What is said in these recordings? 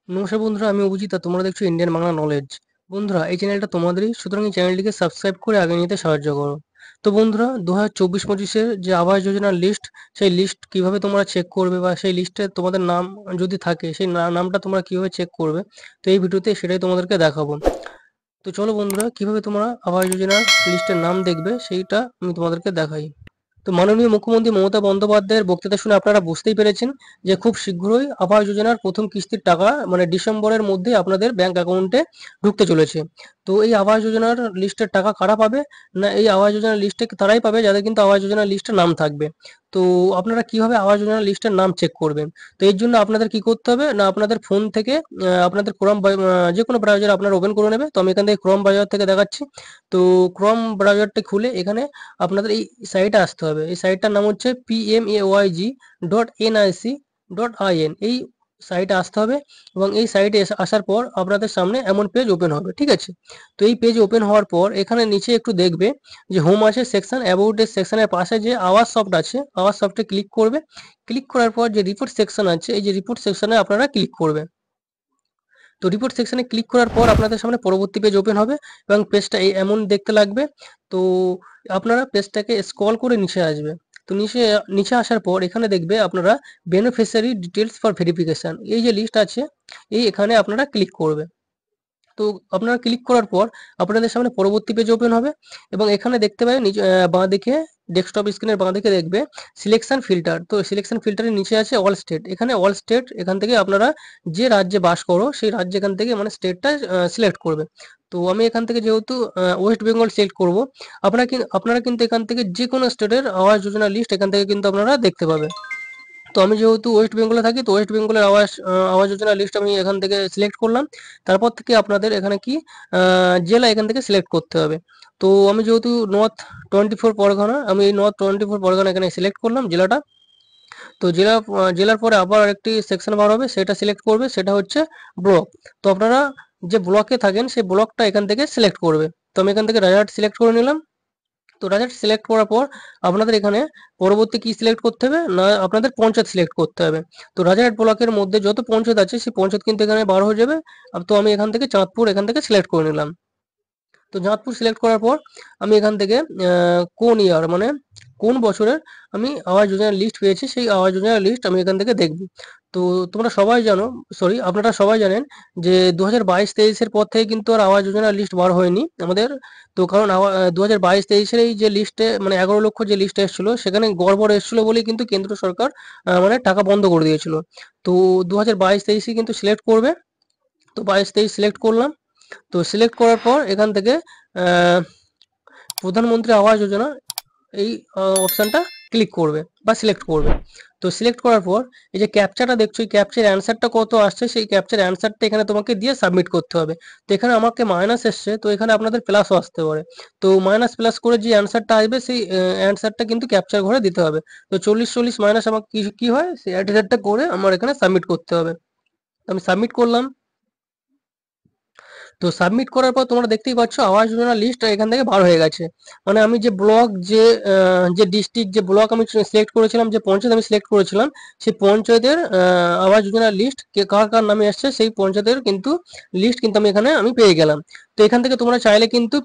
নমস্কার বন্ধুরা, আমি অভিজিৎ আর তোমরা দেখছো ইন্ডিয়ান বাংলা নলেজ। বন্ধুরা, এই চ্যানেলটা তোমাদেরই, সুতরাং এই চ্যানেলটিকে সাবস্ক্রাইব করে আগে নিতে সাহায্য করো। তো বন্ধুরা, 2024-25-এর যে আবাস যোজনার লিস্ট, সেই লিস্ট কিভাবে তোমরা চেক করবে বা সেই লিস্টে তোমাদের নাম যদি থাকে সেই নামটা তোমরা কিভাবে চেক করবে, তো এই ভিডিওতে সেটাই তোমাদেরকে দেখাবো। তো চলো বন্ধুরা, কিভাবে তোমরা আবাস যোজনার লিস্টের নাম দেখবে সেইটা আমি তোমাদেরকে দেখাই। তো মাননীয় মুখ্যমন্ত্রী মমতা বন্দ্যোপাধ্যায়ের বক্তৃতা শুনে আপনারা বুঝতেই পেরেছেন যে খুব শীঘ্রই আবাস যোজনার প্রথম কিস্তির টাকা মানে ডিসেম্বরের মধ্যে আপনাদের ব্যাংক অ্যাকাউন্টে ঢুকতে চলেছে। তো এই আবাস যোজনার লিস্টের টাকা কারা পাবে? না, এই আবাস যোজনার লিস্টে তারাই পাবে যাদের কিন্তু আবাস যোজনার লিস্টে নাম থাকবে। তো আপনারা কিভাবে আবাস যোজনার লিস্টের নাম চেক করবেন? তো এর জন্য আপনাদের কি করতে হবে না, আপনাদের ফোন থেকে আপনাদের ক্রোম যে কোনো ব্রাউজার আপনারা ওপেন করে নেবে। তো আমি এখান থেকে ক্রোম ব্রাউজার থেকে দেখাচ্ছি। তো ক্রোম ব্রাউজারটি খুলে এখানে আপনাদের এই সাইটে আসতে হবে। এই সাইটটার নাম হচ্ছে pmayg.nic.in। এই সাইটে আসতে হবে এবং এই সাইটে আসার পর আপনাদের সামনে এমন পেজ ওপেন হবে, ঠিক আছে? তো এই পেজ ওপেন হওয়ার পর এখানে নিচে একটু দেখবে যে হোম আছে সেকশন, অ্যাবাউট এর সেকশনের পাশে যে আওয়াজ সফট আছে, আওয়াজ সফটে ক্লিক করবে। ক্লিক করার পর যে রিপোর্ট সেকশন আছে, এই যে রিপোর্ট সেকশনে আপনারা ক্লিক করবে। তো রিপোর্ট সেকশনে ক্লিক করার পর আপনাদের সামনে পরবর্তী পেজ ওপেন হবে এবং পেজটা এমন দেখতে লাগবে। তো আপনারা পেজটাকে স্ক্রল করে নিচে আসবে। তো নিচে নিচে আসার পর এখানে দেখবে আপনারা বেনিফিশিয়ারি ডিটেলস ফর ভেরিফিকেশন, এই যে লিস্ট আছে এই এখানে আপনারা ক্লিক করবে। তো আপনারা ক্লিক করার পর আপনাদের সামনে পরবর্তী পেজ ওপেন হবে এবং এখানে দেখতে পাবেন বাঁদিকে ডেস্কটপ স্ক্রিনের বাঁদিকে দেখবে সিলেকশন ফিল্টার। তো সিলেকশন ফিল্টারের নিচে আছে অল স্টেট। এখানে অল স্টেট, এখান থেকে আপনারা যে রাজ্যে বাস করো সেই রাজ্য এখান থেকে মানে স্টেটটা সিলেক্ট করবে। তো আমি এখান থেকে যেহেতু ওয়েস্ট বেঙ্গল সিলেক্ট করব, আপনারা কিন্তু এখান থেকে যে কোনো স্টেটের আবাস যোজনা লিস্ট এখান থেকে কিন্তু আপনারা দেখতে পাবেন। তো আমি যেহেতু ওয়েস্ট বেঙ্গলে থাকি, তো ওয়েস্ট বেঙ্গলের আবাস যোজনা লিস্ট আমি এখান থেকে সিলেক্ট করলাম। তারপর থেকে আপনাদের এখানে কি জেলা এখান থেকে সিলেক্ট করতে হবে। তো আমি যেহেতু নর্থ 24 পরগনা, আমি এই নর্থ 24 পরগনা এখানে সিলেক্ট করলাম জেলাটা। তো জেলার পরে আবার আরেকটি সেকশন বার হবে, সেটা সিলেক্ট করবে, সেটা হচ্ছে ব্লক। তো আপনারা যে ব্লকে থাকেন সেই ব্লকটা এখান থেকে সিলেক্ট করবে। তো আমি এখান থেকে রাজারহাট সিলেক্ট করে নিলাম। তো রাজারহাট সিলেক্ট করার পর আপনাদের এখানে পরবর্তী কি সিলেক্ট করতে হবে না, আপনাদের পঞ্চায়েত সিলেক্ট করতে হবে। তো রাজারহাট ব্লকের মধ্যে যত পঞ্চায়েত আছে সেই পঞ্চায়েত কিন্তু এখানে বার হয়ে যাবে। তো আমি এখান থেকে চাঁদপুর এখান থেকে সিলেক্ট করে নিলাম। তো চাঁদপুর সিলেক্ট করার পর আমি এখান থেকে কোন ইয়ার মানে কোন বছরের আমি আবাস যোজনার লিস্ট পেয়েছি সেই আবাস যোজনার লিস্ট আমি এখান থেকে দেখব। তো তোমরা সবাই জানো, সরি আপনারা সবাই জানেন যে 2022-23-এর পর থেকে কিন্তু আর আবাস যোজনার লিস্ট বার হয়নি আমাদের। তো কারণ 2022-23-এর এই যে লিস্টে মানে 11 লক্ষ যে লিস্ট এসেছিল সেখানে গড়বড় এসেছিল বলেই কিন্তু কেন্দ্র সরকার মানে টাকা বন্ধ করে দিয়েছিল। তো 2022-23 কিন্তু সিলেক্ট করবে। তো 22-23 সিলেক্ট করলাম। তো সিলেক্ট করার পর এখান থেকে আহ, প্রধানমন্ত্রী আবাস যোজনা এই অপশনটা ক্লিক করবে বা সিলেক্ট করবে। তো সিলেক্ট করার পর এই যে ক্যাপচাটা দেখছো, এই ক্যাপচার অ্যান্সারটা কত আসছে সেই ক্যাপচার অ্যান্সারটা এখানে তোমাকে দিয়ে সাবমিট করতে হবে। তো এখানে আমাকে মাইনাস এসছে, তো এখানে আপনাদের প্লাসও আসতে পারে। তো মাইনাস প্লাস করে যে অ্যান্সারটা আসবে সেই অ্যান্সারটা কিন্তু ক্যাপচার ঘরে দিতে হবে। তো 40 মাইনাস আমার কি কি হয় সেই অ্যান্সারটা করে আমার এখানে সাবমিট করতে হবে। তো আমি সাবমিট করলাম। তো সাবমিট করার পর তোমরা দেখতেই পাচ্ছ আবাস যোজনা লিস্ট এখান থেকে বার হয়ে গেছে। মানে আমি যে ব্লক যে ডিস্ট্রিক্ট যে ব্লক আমি সিলেক্ট করেছিলাম, যে পঞ্চায়েত আমি সিলেক্ট করেছিলাম সেই পঞ্চায়েতের আবাস যোজনার লিস্ট কার কার নামে আসছে সেই পঞ্চায়েতের কিন্তু লিস্ট কিন্তু আমি পেয়ে গেলাম। তো এখান থেকে তোমরা চাইলে কিন্তু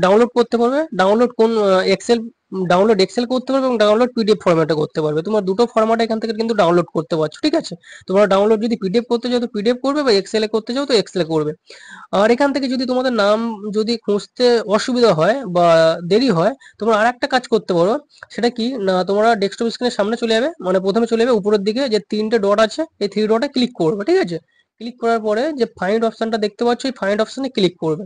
ডাউনলোড করতে পারবে। ডাউনলোড কোন এক্সেল ডাউনলোড এক্সেল করতে পারবে এবং ডাউনলোড পিডিএফ ফরম্যাটে করতে পারবে। তোমরা দুটো ফরম্যাটে এখান থেকে কিন্তু ডাউনলোড করতে পারছো, ঠিক আছে? তোমরা ডাউনলোড যদি পিডিএফ করতে চাও তো পিডিএফ করবে বা এক্সেলে করতে চাও তো এক্সেলে করবে। আর এখান থেকে যদি তোমাদের নাম যদি খুঁজতে অসুবিধা হয় বা দেরি হয়, তোমরা আরেকটা কাজ করতে পারো। সেটা কি না, তোমরা ডেস্কটপ স্ক্রিনের সামনে চলে যাবে, মানে প্রথমে চলে যাবে উপরের দিকে যে তিনটে ডট আছে এই থ্রি ডটে ক্লিক করবে, ঠিক আছে? ক্লিক করার পরে যে ফাইন্ড অপশনটা দেখতে পাচ্ছ এই ফাইন্ড অপশনে ক্লিক করবে।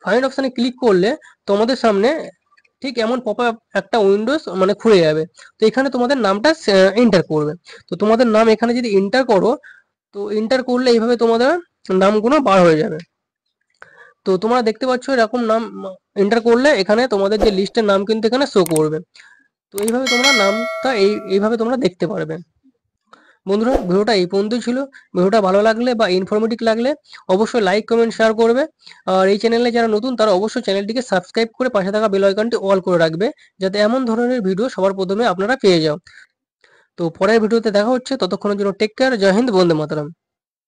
ফাইন্ড অপশনে ক্লিক করলে তোমাদের সামনে ঠিক এমন পপ আপ একটা উইন্ডোজ মানে খুলে যাবে। তো এখানে তোমাদের নামটা এন্টার করবে। তো তোমাদের নাম এখানে যদি এন্টার করো, তো এন্টার করলে এইভাবে তোমাদের নামগুলো বার হয়ে যাবে। তো তোমরা দেখতে পাচ্ছ এরকম নাম এন্টার করলে এখানে তোমাদের যে লিস্টের নাম কিন্তু এখানে শো করবে। তো এইভাবে তোমরা নামটা এইভাবে তোমরা দেখতে পারবে। বন্ধুরা, ভিডিওটা এই পর্যন্তই ছিল। ভিডিওটা ভালো লাগলে বা ইনফরমেটিভ লাগলে অবশ্যই লাইক কমেন্ট শেয়ার করবে। আর এই চ্যানেলে যারা নতুন তারা অবশ্যই চ্যানেলটিকে সাবস্ক্রাইব করে পাশে থাকা বেল আইকনটি অল করে রাখবে, যাতে এমন ধরনের ভিডিও সবার প্রথমে আপনারা পেয়ে যাও। তো পরের ভিডিওতে দেখা হচ্ছে, ততক্ষণের জন্য টেক কেয়ার। জয় হিন্দ, বন্দে মাতরম।